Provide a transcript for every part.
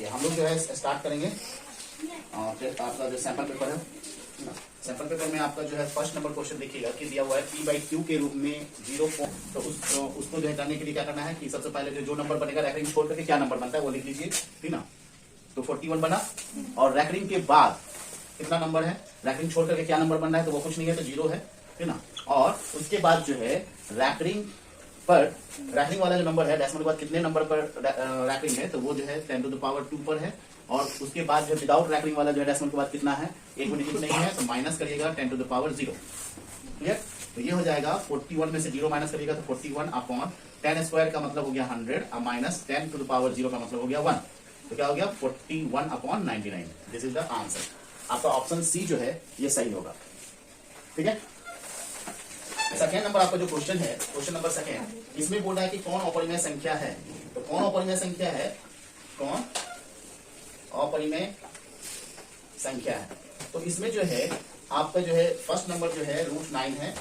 चलिए हम लोग जो है स्टार्ट करेंगे। आपका जो सैंपल पेपर है, सैंपल पेपर में आपका जो है फर्स्ट नंबर क्वेश्चन देखिएगा कि दिया हुआ है P बाई Q के रूप में 0 तो उसको जो है करने के लिए क्या करना है कि सबसे पहले जो नंबर बनेगा रैकरिंग छोड़ करके क्या नंबर बनता है वो लिख लीजिए, ठीक ना। तो 41 बना और रैकरिंग के बाद कितना नंबर है, रैकरिंग छोड़ करके क्या नंबर बनना है तो वो कुछ नहीं है तो 0 है, ठीक ना। और उसके बाद जो है रैकरिंग पर रैकरिंग वाला जो नंबर है डेसिमल के बाद कितने नंबर पर रैकरिंग है तो वो जो है 10 टू द पावर 2 पर है। और उसके बाद जो विदाउट रैकरिंग वाला जो है डेसिमल के बाद कितना है, एक डिजिट नहीं है तो माइनस करिएगा 10 टू द पावर 0, क्लियर। तो ये हो जाएगा 41 में से 0 माइनस करिएगा तो 41 अपॉन 10 स्क्वायर का मतलब हो गया 100 और माइनस 10 टू द पावर 0 का मतलब हो गया 1, तो क्या हो गया 41 upon 99। This is the answer. आपका ऑप्शन सी जो है ये सही होगा, ठीक है। सेकेंड नंबर आपका जो क्वेश्चन है, क्वेश्चन नंबर सेकेंड, इसमें बोल रहा है कि कौन अपरिमेय संख्या है। तो कौन अपरिमेय संख्या है, कौन अपरिमेय संख्या है। तो इसमें जो है आपका जो है फर्स्ट नंबर जो है √9 है,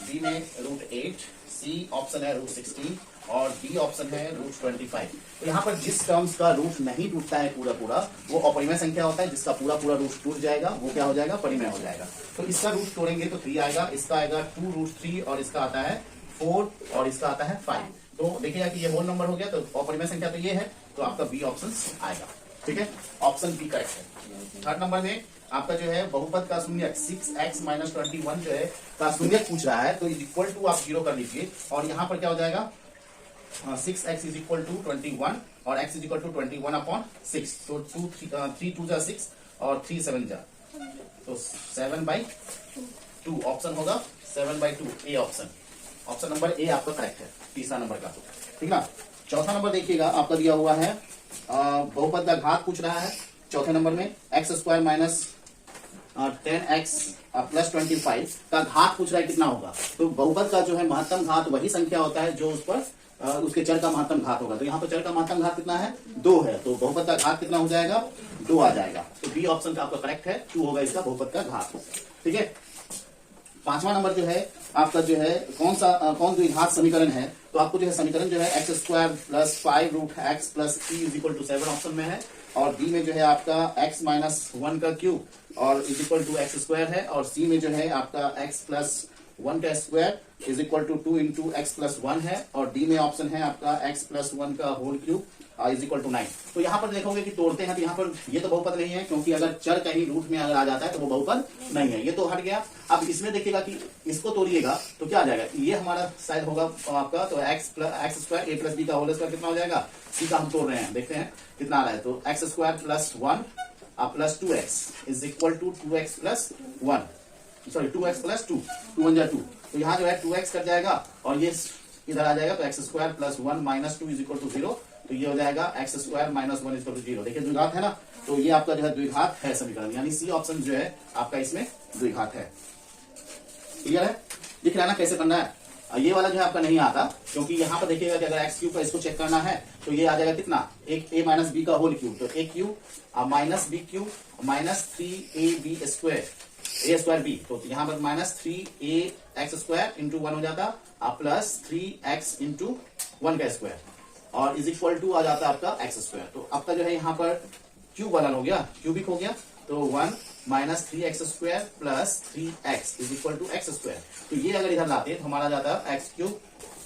बी में √8, सी ऑप्शन है √16 और डी ऑप्शन है √25। तो यहाँ पर जिस टर्म्स का रूट नहीं टूटता है पूरा पूरा वो अपरिमेय संख्या होता है, जिसका पूरा पूरा रूट टूट जाएगा वो क्या हो जाएगा, परिमेय हो जाएगा। तो इसका रूट तोड़ेंगे तो 3 आएगा, इसका आएगा 2√3 और इसका आता है 4 और इसका आता है 5। तो देखिएगा कि ये होल नंबर हो गया तो अपरिमेय संख्या तो ये है, तो आपका बी ऑप्शन आएगा, ठीक है। ऑप्शन बी करेक्ट है। थर्ड नंबर में आपका जो है बहुपद का शून्यक 6x माइनस 21 जो है का शून्यक पूछ रहा है, तो इज इक्वल टू आप 0 कर लीजिए और यहाँ पर क्या हो जाएगा 6x इज इक्वल टू 21 और x is equal to 21 upon 6। तो 3 2 जा 6 और 3 7 जा, तो 7/2 ऑप्शन होगा 7/2 A option. Option number A आपका करेक्ट है तीसरा नंबर का, ठीक ना। चौथा नंबर देखिएगा आपका दिया हुआ है बहुपद का घात पूछ रहा है। चौथे नंबर में x square minus 10x plus 25 का घात पूछ रहा है कितना होगा। तो बहुपद का जो है महत्तम घात वही संख्या होता है जो उस पर उसके चर का महत्तम घात होगा। तो यहाँ पर चर का महत्तम घात कितना है, 2 है, तो बहुपद का घात कितना हो जाएगा, 2 आ जाएगा। तो बी ऑप्शन का आपका करेक्ट है, 2 होगा इसका बहुपद का घात, ठीक है। पांचवा नंबर जो है आपका जो है कौन द्विघात समीकरण है। तो आपको जो है समीकरण जो है x square plus 5√x plus 3 is equal to 7 option में है और डी में जो है आपका x माइनस 1 का क्यूब और is equal to x square है और सी में जो है आपका x प्लस 1 का square is equal to 2 into x plus 1 है और डी में ऑप्शन है आपका x प्लस 1 का whole cube is equal to 9। तो यहाँ पर देखोगे कि तोड़ते हैं तो यहाँ पर ये तो बहुपद नहीं है, क्योंकि अगर चर कहीं रूट में अगर आ जाता है तो वो बहुपद नहीं है, ये तो हट गया। अब इसमें देखिएगा कि इसको तोड़िएगा तो क्या आ जाएगा, ये हमारा शायद होगा आपका तो एक्स स्क्वायर ए प्लस बी का होल स्क्वायर कितना हो जाएगा, सी का हम तोड़ रहे हैं, देखते हैं कितना आ रहा है। तो x square plus 1 plus 2x is equal to 2x plus 1, sorry 2x plus 2, 2 1 जा 2, तो यहाँ जो है 2x कट जाएगा और ये इधर आ जाएगा तो x square plus 1 minus 2 is equal to 0, तो ये हो जाएगा x square minus 1 is equal to 0। देखिए द्विघात है ना, तो ये आपका जो है द्विघात है समीकरण, यानी सी ऑप्शन जो है आपका इसमें द्विघात है, क्लियर है। दिख रहा है ना कैसे बनना है। ये वाला जो है आपका नहीं आता, क्योंकि यहाँ पर देखिएगा कि अगर एक्स क्यूब का इसको चेक करना है तो ये आ जाएगा कितना, एक a माइनस बी का होल क्यूब, तो a cube minus b cube minus 3ab square a square b, तो यहाँ पर minus 3a x square into 1 हो जाता प्लस 3x इंटू 1 का स्क्वायर और इज इक्वल टू आ जाता आपका x स्क्वायर। तो आपका जो है यहाँ पर क्यूब वाला हो गया, क्यूबिक हो गया, तो 1 minus 3x square plus 3x is equal to x square. तो ये अगर इधर लाते तो हमारा जाता है x क्यूब।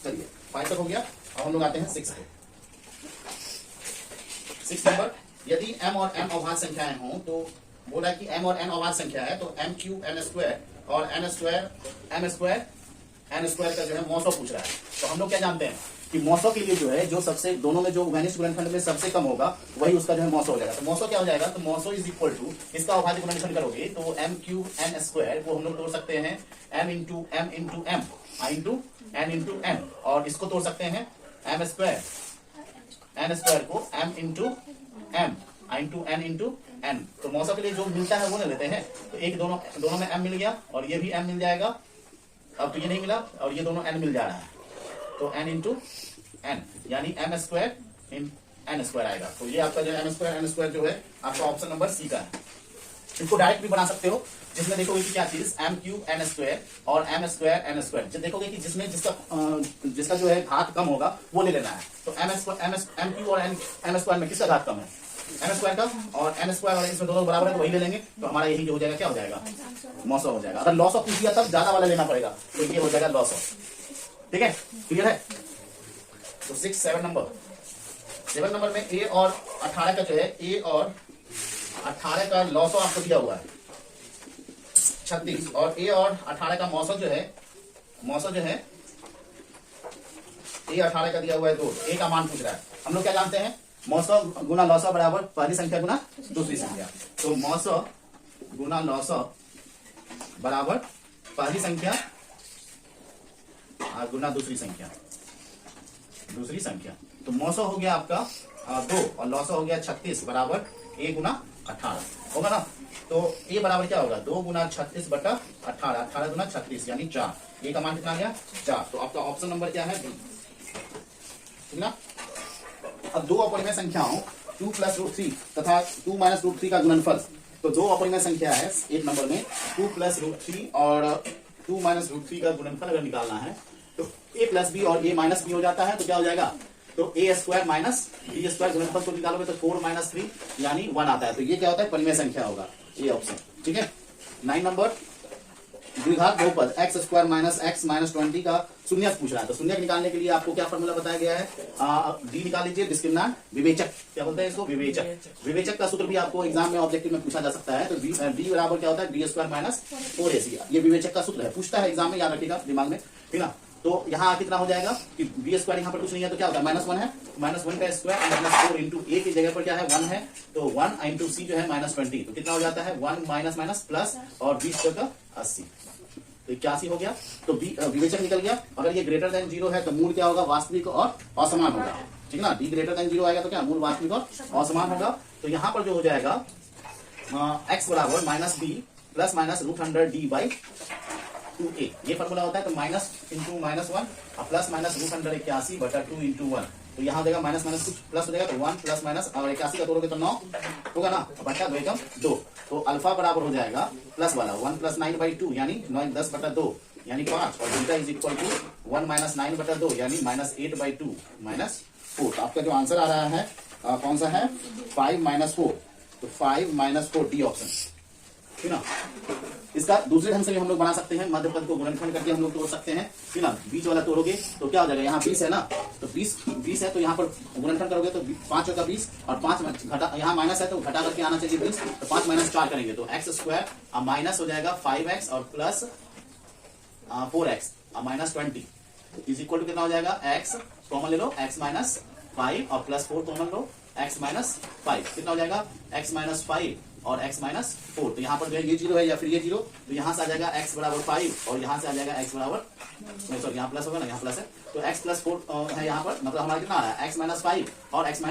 चलिए 5 तक हो गया, अब हम लोग आते हैं 6 पे। 6 नंबर, यदि m और n अभाज्य संख्याएं हों तो बोला कि m और n अभाज्य संख्या है तो m क्यूब n स्क्वायर और n स्क्वायर n स्क्वायर का जो है मौसो पूछ रहा है। तो हम लोग क्या जानते हैं कि मौसो के लिए जो है जो सबसे दोनों में जो घनिष्ठ गुणनखंड में सबसे कम होगा वही उसका जो है मौसो हो जाएगा। तो मौसो क्या हो जाएगा, तो मौसो इज इक्वल टू इसका अभाज्य गुणनखंड करोगे तो m क्यूब n स्क्वायर को हम लोग तोड़ सकते हैं m into m into m into n into m, और इसको तोड़ सकते हैं m स्क्वायर n स्क्वायर को m into m into n into n। तो मौसो के लिए जो मिलता है वो ले लेते हैं, तो एक दोनों में m मिल गया और ये भी m मिल जाएगा। अब तो ये नहीं मिला और ये दोनों n मिल जा रहा है, तो n इंटू n यानी m स्क्वायर इन n स्क्वायर आएगा। तो ये आपका जो है m स्क्वायर जो है आपका ऑप्शन नंबर सी का है। इसको डायरेक्ट भी बना सकते हो, जिसमें देखोगे कि क्या चीज m क्यूब n स्क्वायर और m स्क्वायर n स्क्वायर, जब देखोगे कि जिसमें जिसका जो है घात कम होगा वो ले लेना है। तो m क्यूब और n स्क्वायर में किसका घात कम है, एन स्क्वायर का, और एन स्क्वायर और इसमें दोनों बराबर है तो वही ले लेंगे, तो हमारा यही जो हो जाएगा क्या हो जाएगा, मौसम हो जाएगा। अगर लॉस ऑफ पूछ लिया तब ज्यादा वाला लेना पड़ेगा, तो ये हो जाएगा लॉस ऑफ। ठीक है, क्लियर है। तो 7 नंबर में ए और 18 का जो है, ए और 18 का लॉस ऑफ आपको दिया हुआ है 36, और ए और 18 का मौसम जो है ए 18 का दिया हुआ है 2, ए का मान पूछ रहा है। हम लोग क्या जानते हैं, मौसम गुना लॉस ऑफ बराबर पहली संख्या गुना दूसरी संख्या। तो मौसम गुना लॉस ऑफ बराबर पहली संख्या गुना दूसरी संख्या। तो मौसम हो गया आपका 2 और लॉस हो गया 36 बराबर ए गुना 18 होगा ना। तो ए बराबर क्या होगा, 2 गुना 36 बटा 18, 18 गुना 36 यानी 4। ए का मान कितना आ गया 4। तो आपका ऑप्शन नंबर क्या है, बी। ठीक ना। अब दो अपरिमेय संख्याओं 2 + √3 तथा 2 - √3 का गुणनफल। तो दो अपरिमेय संख्या है 1 नंबर में 2 + √3 और 2 - √3 का गुणनफल अगर निकालना है तो a + b और a - b हो जाता है, तो क्या हो जाएगा, तो a² माइनस b² गुणनफल को निकालोगे तो 4 - 3 यानी 1 आता है। तो ये क्या होता है, परिमेय संख्या होगा, ये ऑप्शन। ठीक है। 9 नंबर द्विघात बहुपद x² - x - 20 का शून्यक पूछ रहा है। तो शून्यक निकालने के लिए आपको क्या फॉर्मूला बताया गया है, डी निकाल लीजिए, डिस्क्रिमिनेंट विवेचक, क्या बोलते हैं इसको, विवेचक का सूत्र भी आपको एग्जाम में ऑब्जेक्टिव में पूछा जा सकता है। तो डी बराबर क्या होता है, d² - 4ac, ये विवेचक का सूत्र है, पूछता है एग्जाम में, याद रखिएगा दिमाग में। ठीक है। तो यहाँ कितना हो जाएगा कि b² यहाँ पर कुछ नहीं है तो क्या होता है, -1 है, -1 का स्क्वायर +4 इंटू a की जगह पर क्या है 1 है, तो 1 इंटू c जो है -20, तो कितना हो जाता है 1 माइनस प्लस और 20 का 80, तो 81 हो गया। तो विवेचक निकल गया। अगर ये ग्रेटर देन 0 है तो मूल क्या होगा, वास्तविक और असमान होगा। ठीक ना, d ग्रेटर देन 0 आएगा तो क्या, मूल वास्तविक और असमान होगा। तो यहाँ पर जो हो जाएगा x बराबर -b + -√100d/2a, ये फॉर्मूला होता है। तो माइनस इंटू -1 और प्लस -√181 बटा 2 इंटू 1, तो यहाँ देगा माइनस कुछ प्लस हो जाएगा, तो 1 प्लस माइनस और 81 का तोड़ोगे तो 9 होगा ना, बटा 2 एकम 2। तो अल्फा बराबर हो जाएगा प्लस वाला 1 + 9/2 यानी 9 10 बटा 2 यानी 5, और बीटा = 1 - 9 बटा 2 यानी -8/2 -4। तो आपका जो आंसर आ रहा है कौन सा है, 5 - 4। तो 5 - 4 डी ऑप्शन। ठीक ना। इसका दूसरे ढंग से भी हम लोग बना सकते हैं, मध्य पद को गुणनखंड करके हम लोग तोड़ सकते हैं। ठीक ना, बीच वाला तोड़ोगे तो क्या हो जाएगा, यहाँ 20 है ना, तो 20 है तो यहाँ पर गुणनखंड करोगे तो 5 होगा 20 और 5 घटा, यहाँ माइनस है तो घटा करके आना चाहिए 20, तो 5 - 4 करेंगे तो x² माइनस हो जाएगा 5x और plus 4x -20 is equal to कितना हो जाएगा, x कॉमन ले लो, x - 5 और प्लस 4 कॉमन लो, x - 5 कितना हो जाएगा, x - 5 और x - 4। तो यहाँ पर जो है ये 0 है या फिर ये 0, तो यहाँ से आ जाएगा x बराबर 5 और यहाँ से आ जाएगा x बराबर, सॉरी यहाँ प्लस होगा ना, यहाँ प्लस है तो x + 4 है यहाँ पर, मतलब हमारा कितना आ रहा है, x - 5 और x -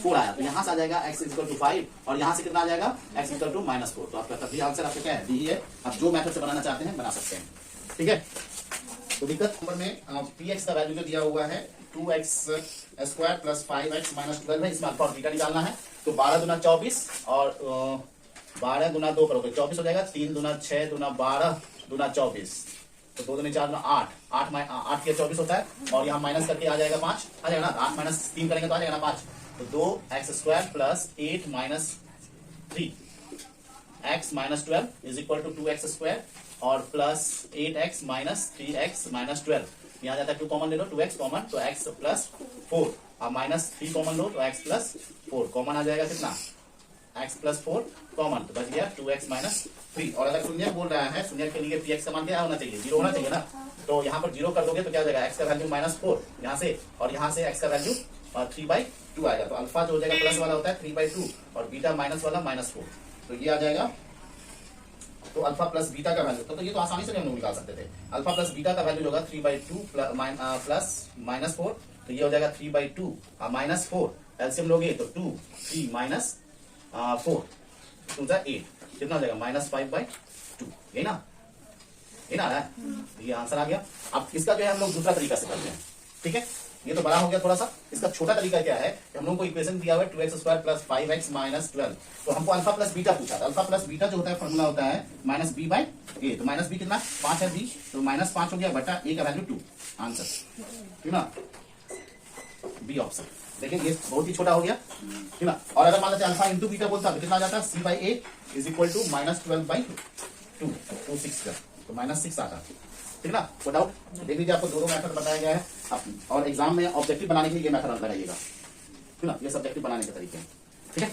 4 आया। तो यहाँ से आ जाएगा x = 5 और यहाँ से कितना आ जाएगा, x = -4। तो आपका तभी आंसर आपका क्या है, डी है। आप जो मेथड से बनाना चाहते हैं बना सकते हैं। ठीक है। तो दिक्कत नंबर में px का वैल्यू जो दिया हुआ है 2x² + 5x - 12 है, इसमें अल्फा और बीटा निकालना है। तो 12 दूना 24 और 12 गुना 2 करोगे 24 हो जाएगा, 3 दूना 6 दूना 12 दूना 24, तो 2 दूनी 4 दूना 8, 8 के 24 होता है, और यहाँ माइनस करके आ जाएगा 5 आ जाएगा ना, 8 - 3 करेंगे तो आ जाएगा ना 5। तो 2x² + 8 - 3 x - 12 is equal to 2x² और प्लस 8x - 3x - 12, यहाँ जाता है 2 कॉमन ले लो, 2x कॉमन तो x + 4 और -3 कॉमन लो तो x + 4 कॉमन आ जाएगा कितना, x + 4 कॉमन, तो बच गया 2x - 3। और अगर शून्य बोल रहा है, शून्य के लिए px का मान क्या होना चाहिए, 0 होना चाहिए ना। तो यहाँ पर 0 कर दोगे तो क्या हो जाएगा, x का वैल्यू -4 यहाँ से, और यहाँ से x का वैल्यू 3/2 आएगा। तो अल्फा जो हो जाएगा प्लस वाला होता है 3/2 और बीटा माइनस वाला -4, तो ये आ जाएगा। तो अल्फा प्लस बीटा का वैल्यू, तो ये तो आसानी से हम लोग निकाल सकते थे। अल्फा प्लस बीटा का वैल्यू होगा 3/2 प्लस -4, तो ये हो जाएगा 3/2 -4, एलसीएम लोगे तो 2 3 -4 2 8, कितना हो जाएगा -5/2, ये ना, ये ना आ रहा है, ये आंसर आ गया। अब इसका जो है हम लोग दूसरा तरीका से करते हैं। ठीक है, ये तो बड़ा हो गया थोड़ा सा। इसका छोटा तरीका क्या है कि हम लोग को इक्वेशन दिया हुआ है 2x² + 5x - 12, तो हमको अल्फा प्लस बीटा पूछा था। अल्फा प्लस बीटा जो होता है फॉर्मूला होता है -b/a, तो -b कितना 5 है, b तो -5 हो गया बटा a का वैल्यू 2, आंसर ठीक ना, बी ऑप्शन। देखिए ये बहुत ही छोटा हो गया, ठीक ना। और अगर मान लेते अल्फा इंटू बीटा बोलता तो कितना आ जाता है, C by A is equal to -12/2 तो 6 का तो -6 आता, ठीक ना। वो डाउट देख लीजिए, आपको दोनों मेथड बताया गया है और एग्जाम में ऑब्जेक्टिव बनाने के लिए ये मेथड लगाइएगा, ठीक ना। ये सब्जेक्टिव बनाने के तरीके हैं, ठीक है।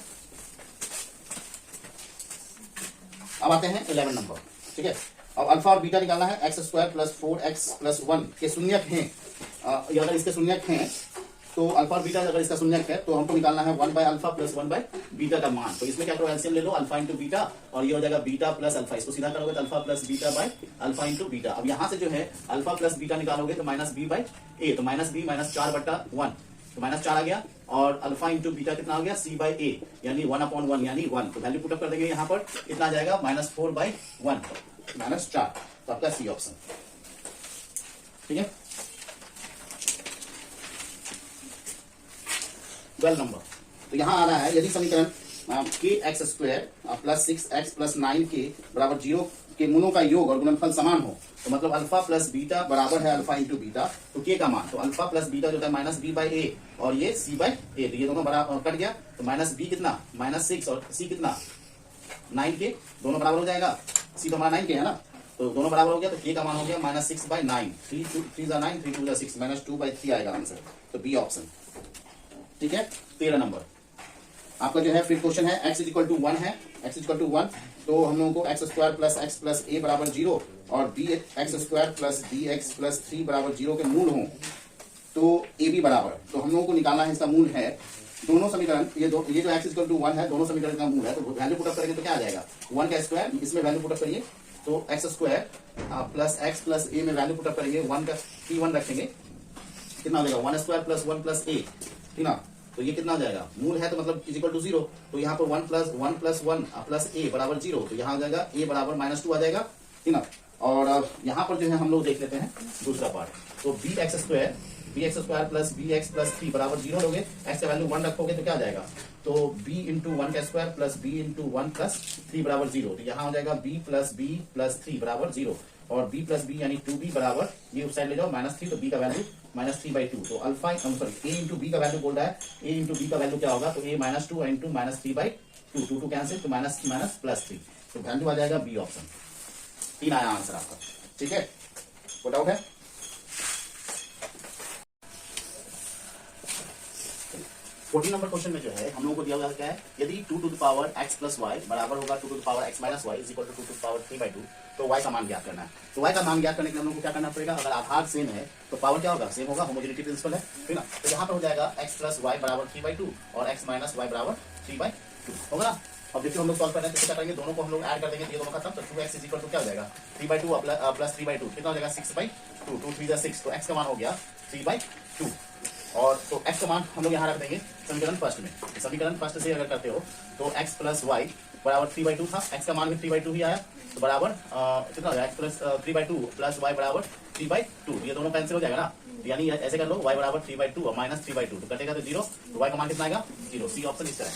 अब आते हैं 11 नंबर, ठीक है। अब अल्फा और बीटा निकालना है, x² + 4x + 1 के शून्यक हैं। ये अगर इसके शून्यक हैं तो अल्फा और बीटा अगर इसका शून्यक है तो हमको निकालना है 1/अल्फा + 1/बीटा का मान। तो इसमें क्या करो, एलसीएम ले लो, अल्फा इंटू बीटा और ये हो जाएगा बीटा प्लस अल्फा। इसको सीधा करोगे तो अल्फा + बीटा/अल्फा इंटू बीटा। अब यहाँ से जो है अल्फा + बीटा निकालोगे तो -b/a, तो -b -4/1 तो -4 आ गया। और अल्फा इंटू बीटा कितना हो गया, c/a यानी 1/1 यानी 1। तो वैल्यू पुट अप कर देंगे, यहाँ पर कितना आ जाएगा -4/1 -4। तो आपका सी ऑप्शन, ठीक है। 12 नंबर, तो यहां आ रहा है यदि समीकरण kx² + 6x + 9k बराबर 0 के मूलों का योग और गुणनफल समान हो, तो मतलब अल्फा + बीटा बराबर है अल्फा इंटू बीटा, तो k का मान, तो अल्फा + बीटा जो है -b/a और ये c/a, तो ये दोनों बराबर कट गया, तो -b कितना -6 और c कितना 9k, दोनों बराबर हो जाएगा। c तो हमारा 9k है ना, तो दोनों बराबर हो गया, तो k का मान हो गया -6/9, 3 3 9 3 2 6 -2/3 आएगा आंसर, तो बी ऑप्शन, ठीक है। 13 नंबर आपका जो है फिर क्वेश्चन है x = 1 है, x = 1, तो हम लोगों को x² + x + a बराबर 0 और bx² + bx + 3 बराबर 0 के मूल हों तो ab बराबर, तो हम लोगों को निकालना है इसका मूल है। दोनों समीकरण ये जो x = 1 है, दोनों समीकरण का मूल है, तो वैल्यू पुट अप करेंगे तो क्या आ जाएगा 1 का स्क्वायर, इसमें वैल्यू पुट अप करिए तो x² + x + a में वैल्यू पुट अप करेंगे, 1 का p1 रखेंगे, कितना हो जाएगा 1² + 1 + a, ठीक ना। तो ये कितना हो जाएगा, मूल है तो मतलब = 0, तो यहाँ पर 1 + 1 + a बराबर 0, तो यहाँ आ जाएगा a बराबर -2 आ जाएगा, ठीक ना। और यहाँ पर जो है हम लोग देख लेते हैं दूसरा पार्ट, तो bx² + bx + 3 बराबर 0 लोगे, x का वैल्यू 1 रखोगे तो क्या आ जाएगा, तो b × 1 का स्क्वायर + b × 1 + 3 बराबर 0, तो यहाँ हो जाएगा b + b + 3 बराबर 0 और b + b यानी 2b बराबर, ये उस साइड ले जाओ -3, तो b का वैल्यू -3/2, तो अल्फा सॉरी a × b का वैल्यू बोल रहा है, a × b का वैल्यू क्या होगा, तो a -2 × -3/2, 2 कैंसिल, तो -3, तो वैल्यू आ जाएगा बी ऑप्शन, 3 आया आंसर आपका, ठीक है। कोई डाउट है? 14 नंबर क्वेश्चन में जो है हम लोगों को दिया हुआ क्या है, यदि 2x + y बराबर होगा 2x - y = 2^3/2, तो y का मान ज्ञात करना है। तो y का मान ज्ञात करने के लिए हम लोग को क्या करना पड़ेगा, अगर आधार सेम है तो पावर क्या होगा, सेम होगा, होमोजेनिटी प्रिंसिपल है, ठीक ना। तो यहाँ पर हो जाएगा x + y बराबर 3/2 और x - y बराबर 3/2 होगा ना। अब देखिए हम लोग सॉल्व कर रहे हैं तो क्या करेंगे, दोनों को हम लोग ऐड कर देंगे, तो ये दोनों खत्म, तो 2x = क्या हो जाएगा 3/2 + 3/2 कितना हो जाएगा 6/2, 2 3 6, तो x का मान हो गया 3/2 और तो x का मान हम लोग यहाँ रख देंगे समीकरण फर्स्ट में। समीकरण फर्स्ट से अगर करते हो तो x + y बराबर 3/2 था, x का मान भी 3/2 ही आया, तो बराबर कितना हो जाएगा x + 3/2 + y बराबर 3/2, ये दोनों कैंसिल हो जाएगा ना, यानी ऐसे कर लो y बराबर 3/2 और -3/2, तो कटेगा तो 0, तो y का मान कितना आएगा 0, सी ऑप्शन इस तरह,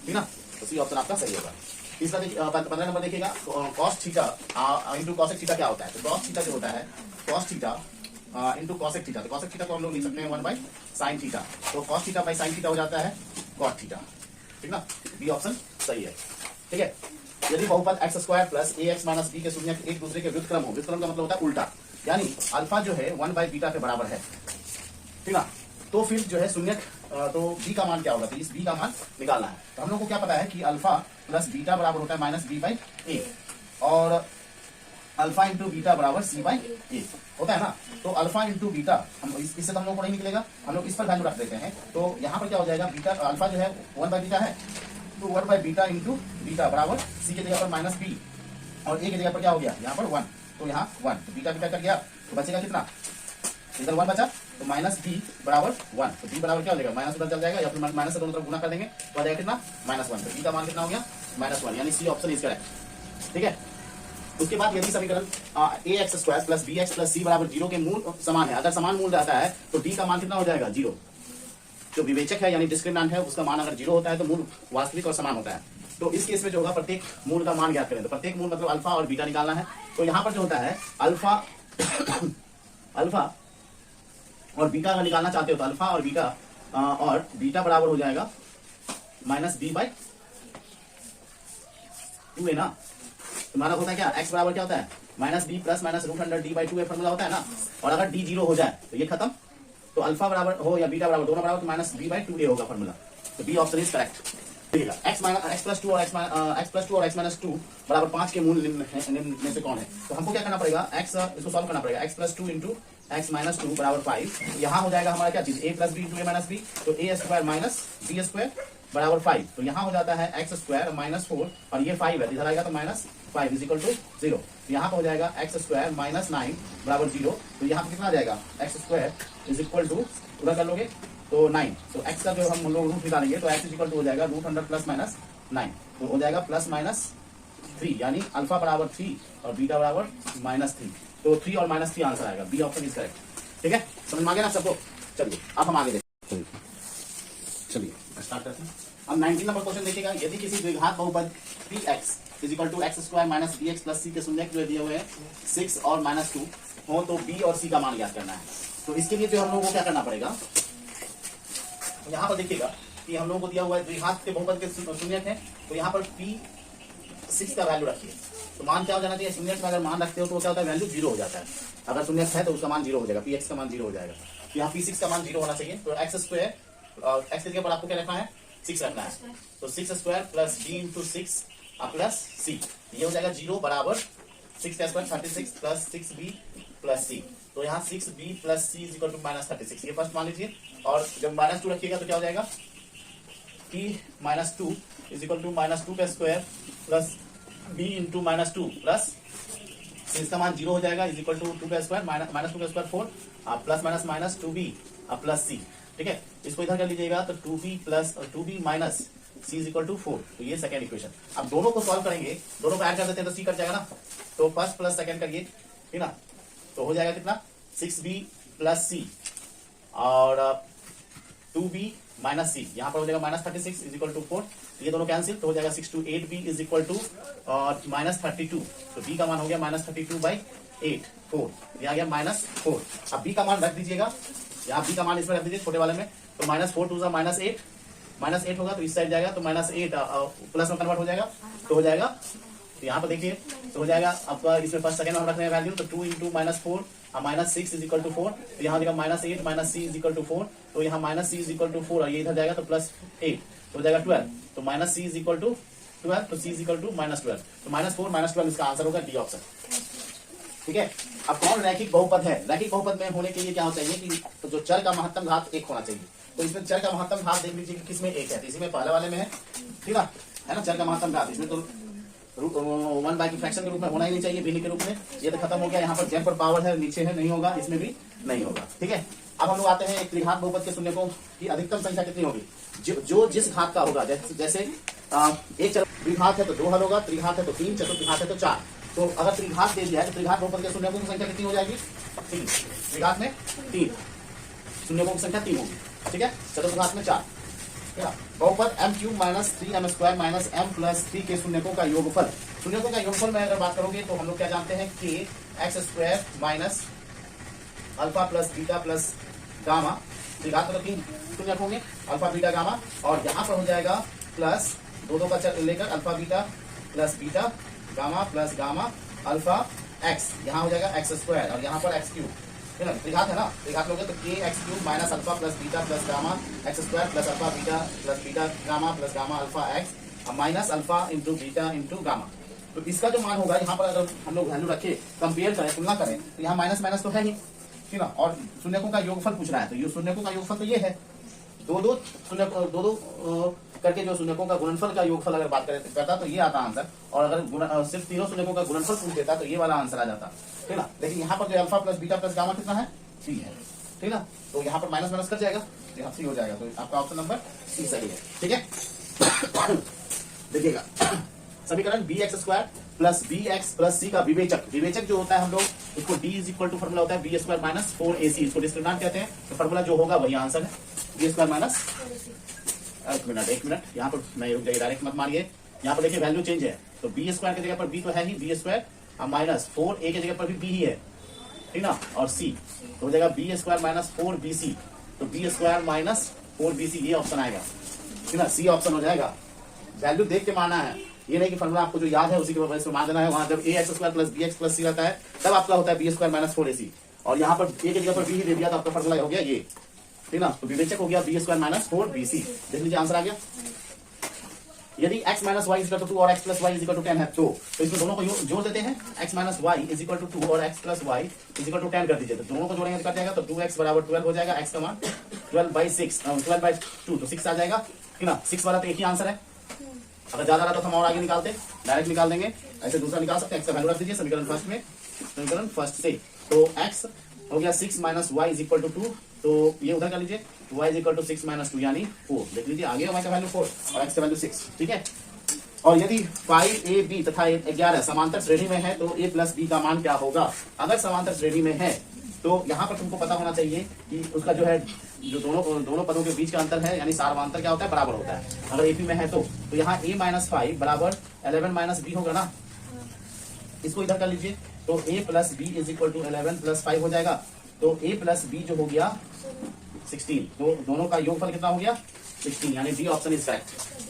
ठीक ना। तो सी ऑप्शन आपका सही होगा। तीसरा 15 नंबर देखिएगा, cos थीटा × cosec थीटा क्या होता है, तो cos थीटा जो होता है cos theta into cosec theta, तो cosec थीटा को हम लोग लिख सकते हैं 1/sin थीटा, तो cos थीटा/sin थीटा हो जाता है cot थीटा, ठीक ना। बी ऑप्शन सही है, ठीक है। यदि बहुपद x² + ax - b के शून्यक एक दूसरे के व्युत्क्रम हो, व्युत्क्रम का मतलब होता है उल्टा, यानी अल्फा जो है 1/बीटा के बराबर है, ठीक ना, तो फिर जो है शून्यक तो b का मान क्या होगा, तो इस b का मान निकालना है। तो हम लोग को क्या पता है कि अल्फा + बीटा बराबर होता है -b/a और अल्फा इंटू बीटा बराबर c/a होता है ना। तो अल्फा इंटू बीटा हम इससे तो हम लोग को नहीं निकलेगा, हम लोग इस पर वैल्यू रख देते हैं, तो यहाँ पर क्या हो जाएगा, बीटा अल्फा जो है 1/बीटा है, तो 1/बीटा इंटू बीटा बराबर c की जगह पर -b और a की जगह पर क्या हो गया यहाँ पर 1, तो यहाँ 1, तो बीटा बीटा कट गया, तो बचेगा कितना, इधर 1 बचा, तो -b बराबर 1, तो b बराबर क्या हो जाएगा माइनस उधर चल जाएगा या फिर माइनस से दोनों तरफ गुना कर देंगे, तो आ जाएगा कितना -1, तो b का मान कितना हो गया -1, यानी सी ऑप्शन इज करेक्ट, ठीक है। उसके बाद यदि समीकरण ax² + bx + c बराबर 0 के मूल समान है, अगर समान मूल रहता है तो d का मान कितना हो जाएगा 0, जो विवेचक है यानी डिस्क्रिमिनेंट है उसका मान अगर 0 होता है तो मूल वास्तविक और समान होता है। तो इस केस में जो होगा प्रत्येक मूल का मान ज्ञात करें, तो प्रत्येक मूल मतलब अल्फा और बीटा निकालना है। तो यहाँ पर जो होता है अल्फा अल्फा और बीटा अगर निकालना चाहते हो तो अल्फा और बीटा और बीटा बराबर हो जाएगा माइनस बी बाई 2a ना। तुम्हारा होता है क्या, x बराबर क्या होता है minus b plus minus root under D by 2a formula होता है ना। और अगर डी 0 हो जाए तो ये खत्म, तो अल्फा बराबर हो या बीटा बराबर दोनों बराबर तो माइनस बी बाई 2a होगा फॉर्मूला। तो बी ऑप्शन इज करेक्ट। देखिएगा x प्लस 2 और x माइनस 2 बराबर 5 के मूल निम्न में से कौन है। तो हमको क्या करना पड़ेगा, x इसको सॉल्व करना पड़ेगा। x plus 2 into x minus 2 बराबर 5। यहाँ हो जाएगा हमारा क्या चीज, a plus b into a minus b, तो a square minus b square बराबर 5। तो यहाँ हो जाता है एक्स स्क्वायर माइनस 4 और ये 5 है, इधर आएगा तो माइनस 5 इज इक्वल टू 0। तो यहाँ पर हो जाएगा एक्स स्क्वायर माइनस 9 बराबर 0। तो यहाँ पे कितना आ जाएगा, x square is equal to पूरा कर लोगे तो 9। तो एक्स का जो हम लोग रूट निकालेंगे तो एक्स इज इक्वल टू हो जाएगा रूट अंडर प्लस माइनस 9, तो हो जाएगा प्लस माइनस 3, यानी अल्फा बराबर 3 और बीटा बराबर माइनस 3। तो 3 और माइनस 3 आंसर आएगा, बी ऑप्शन इज करेक्ट। ठीक है, समझ में आ गया ना सबको। चलिए अब हम आगे देखते, चलिए स्टार्ट करते हैं। अब 19 नंबर क्वेश्चन देखिएगा, यदि किसी द्विघात बहुपद px is equal to x square minus bx plus c के शून्यक जो दिए हुए हैं 6 और माइनस 2 हो तो b और c का मान ज्ञात करना है। तो इसके लिए जो हम लोगों को क्या करना पड़ेगा, यहाँ पर देखिएगा कि हम लोगों को दिया हुआ है द्विघात के बहुपद के शून्यक है, तो यहाँ पर p6 का वैल्यू रखिए। तो मान क्या हो जाना चाहिए, शून्यक में अगर मान रखते हो तो क्या होता है, वैल्यू 0 हो जाता है। अगर शून्यक है तो उसका मान 0 हो जाएगा, px का मान 0 हो जाएगा। तो यहाँ p6 का मान 0 होना चाहिए। तो एक्स स्क्वायर एक्स के ऊपर आपको क्या रखना है, 6 रखना है। तो 6 square plus b into 6 plus c, ये हो जाएगा 0 बराबर 6 का square 36 plus 6b plus c। तो यहाँ 6b plus c is equal to minus 36, ये फर्स्ट मान लीजिए। और जब माइनस 2 रखिएगा तो क्या हो जाएगा, p minus 2 is equal to minus 2 का square plus b into minus 2 plus इसका मान 0 हो जाएगा इज इक्वल टू 2 का स्क्वायर माइनस 2 का square 4 plus minus minus 2b plus c। ठीक है, इसको इधर कर लीजिएगा तो 2b plus 2b minus c is equal to 4। तो ये सेकंड इक्वेशन। अब दोनों को सॉल्व करेंगे, दोनों को ऐड कर देते हैं तो c कट जाएगा ना। तो फर्स्ट प्लस सेकंड करिए, ठीक ना। तो हो जाएगा कितना, 6b प्लस c और 2b माइनस c, यहाँ पर हो जाएगा माइनस 36 इज इक्वल टू 4। ये दोनों कैंसिल, तो हो जाएगा 6 to 8b is equal to minus 32। तो b का मान हो गया माइनस 32/8 4, ये आ गया माइनस 4। अब b का मान रख दीजिएगा, यहाँ b का मान इसमें रख दीजिए छोटे वाले में। तो माइनस 4 2 माइनस 8 होगा, तो इस साइड जाएगा तो माइनस 8 प्लस में कन्वर्ट हो जाएगा। तो हो जाएगा, तो यहाँ पर देखिए तो हो जाएगा आपका, इसमें फर्स्ट सेकंड में हम रख रहे हैं वैल्यू। तो 2 into minus 4 minus 6 is equal to 4। तो यहाँ देगा minus 8 minus c is equal to 4। तो यहाँ minus c is equal to 4 और ये इधर जाएगा तो प्लस 8, तो हो जाएगा 12। तो minus c is equal to 12, तो c is equal to minus 12। तो माइनस 4 माइनस 12 इसका आंसर होगा डी ऑप्शन। ठीक है, अब कौन रैखिक बहुपद है, रैखिक बहुपद में होने के लिए क्या होना चाहिए कि तो जो चर का महत्तम घात 1 होना चाहिए। तो इसमें चर का महत्तम घात देख लीजिए कि किसमें 1 है, तो इसी में पहले वाले में है, ठीक है ना। चर का महत्तम घात इसमें तो 1 बाई की फ्रैक्शन के रूप में होना ही नहीं चाहिए, भिन्न के रूप में। ये तो खत्म हो गया, यहाँ पर जब पर पावर है नीचे है, नहीं होगा, इसमें भी नहीं होगा। ठीक है, अब हम लोग आते हैं एक त्रिघात बहुपद के शून्यकों की अधिकतम संख्या कितनी होगी, जो जिस घात का होगा। जैसे एक द्विघात है तो 2 हल होगा, त्रिघात है तो 3, चतुर्घात है तो 4। तो अगर त्रिघात दे दिया है तो त्रिघात बहुपद के शून्यकों की संख्या कितनी हो जाएगी, 3। त्रिघात में 3 शून्यकों की संख्या 3 होगी। ठीक है, चतुर्घात में 4। बहुपद m³ minus 3m square minus m plus 3 के शून्यकों का योगफल। शून्यकों का योगफल में अगर बात करोगे तो हम लोग क्या जानते हैं कि x square minus alpha plus beta plus gamma. त्रिघात में 3 शून्यक होंगे, अल्फा बीटा गामा। और यहाँ पर हो जाएगा प्लस 2 का चर लेकर alpha beta plus beta gamma plus gamma alpha x, यहाँ हो जाएगा एक्स स्क्वायर और यहाँ पर x³ है ना। त्रिघात है ना, त्रिघात लोगे तो k x³ minus alpha plus beta plus gamma x square plus alpha beta plus beta gamma plus gamma alpha x minus alpha into beta into gamma. तो इसका जो मान होगा यहाँ पर अगर हम लोग वैल्यू रखे, कंपेयर करें, तुलना करें, तो यहाँ माइनस माइनस तो है ही, ठीक है। और शून्यकों का योगफल पूछ रहा है, तो ये शून्यकों का योगफल तो ये है, दो करके जो शून्यकों का गुणनफल का योगफल अगर बात करें करता तो ये आता आंसर। और अगर सिर्फ तीनों शून्यकों का गुणनफल पूछ देता तो ये वाला आंसर आ जाता, ठीक ना। लेकिन यहाँ पर जो alpha plus beta plus gamma कितना है, 3 है, ठीक ना। तो यहाँ पर माइनस माइनस कर जाएगा, यहाँ 3 हो जाएगा। तो आपका ऑप्शन नंबर सी सही है। ठीक है, देखिएगा समीकरण bx square plus bx plus c का विवेचक जो होता है हम लोग इसको d is equal to formula होता है b स्क्वायर माइनस 4ac, इसको डिस्क्रिमिनेंट कहते हैं। तो फॉर्मूला जो होगा वही आंसर है, b स्क्वायर माइनस, एक मिनट यहाँ पर नहीं रुक जाइए, डायरेक्ट मत मारिए। यहाँ पर देखिए वैल्यू चेंज है, तो बी स्क्वायर की जगह पर बी तो है ही, बी स्क्वायर माइनस 4a की जगह पर भी बी ही है, ठीक ना। और c तो हो जाएगा बी स्क्वायर माइनस 4bc, तो बी स्क्वायर माइनस 4bc, ये ऑप्शन आएगा, ठीक ना, सी ऑप्शन हो जाएगा। वैल्यू देख के मारना है, ये नहीं कि फॉर्मूला आपको जो याद है उसी के वजह से मान देना है। वहां जब ax square plus bx plus c रहता है तब आपका होता है b स्क्वायर माइनस 4ac, और यहाँ पर a की जगह पर b ही दे दिया तो आपका फॉर्मूला हो गया ये, ठीक ना। तो विवेचक हो गया b स्क्वायर माइनस 4bc। देख लीजिए आंसर आ गया। यदि x minus y is equal to 2 और x plus y is equal to 10 है तो इसमें दोनों को जोड़ देते हैं। x minus y is equal to 2 और x plus y is equal to 10 कर दीजिए, तो दोनों को जोड़ेंगे तो कट जाएगा, तो 2x बराबर 12 हो जाएगा, x का मान 12/2 तो 6 आ जाएगा, ठीक ना। 6 वाला तो एक ही आंसर है, अगर ज्यादा रहा तो हम और आगे निकालते, डायरेक्ट निकाल देंगे, ऐसे दूसरा निकाल सकते हैं। x का वैल्यू रख दीजिए समीकरण फर्स्ट में, समीकरण फर्स्ट से, तो x हो गया 6 minus y is equal to 2, तो ये उधर कर लीजिए, y is equal to 6 minus 2 यानी 4। देख लीजिए आ गया y का वैल्यू 4 और x का वैल्यू 6, ठीक है। और यदि 5ab तथा 11 समांतर श्रेणी में है तो a प्लस b का मान क्या होगा। अगर समांतर श्रेणी में है तो यहाँ पर तुमको पता होना चाहिए कि उसका जो है जो दोनों पदों के बीच का अंतर है, यानी सार्वंतर क्या होता है, बराबर होता है। अगर AP में है तो यहाँ a माइनस 5 बराबर 11 माइनस b होगा ना, इसको इधर कर लीजिए, तो a plus b is equal to 11 plus 5 हो जाएगा, तो a प्लस b जो हो गया 16, तो दोनों का योगफल कितना हो गया 16, यानी डी ऑप्शन इज करेक्ट।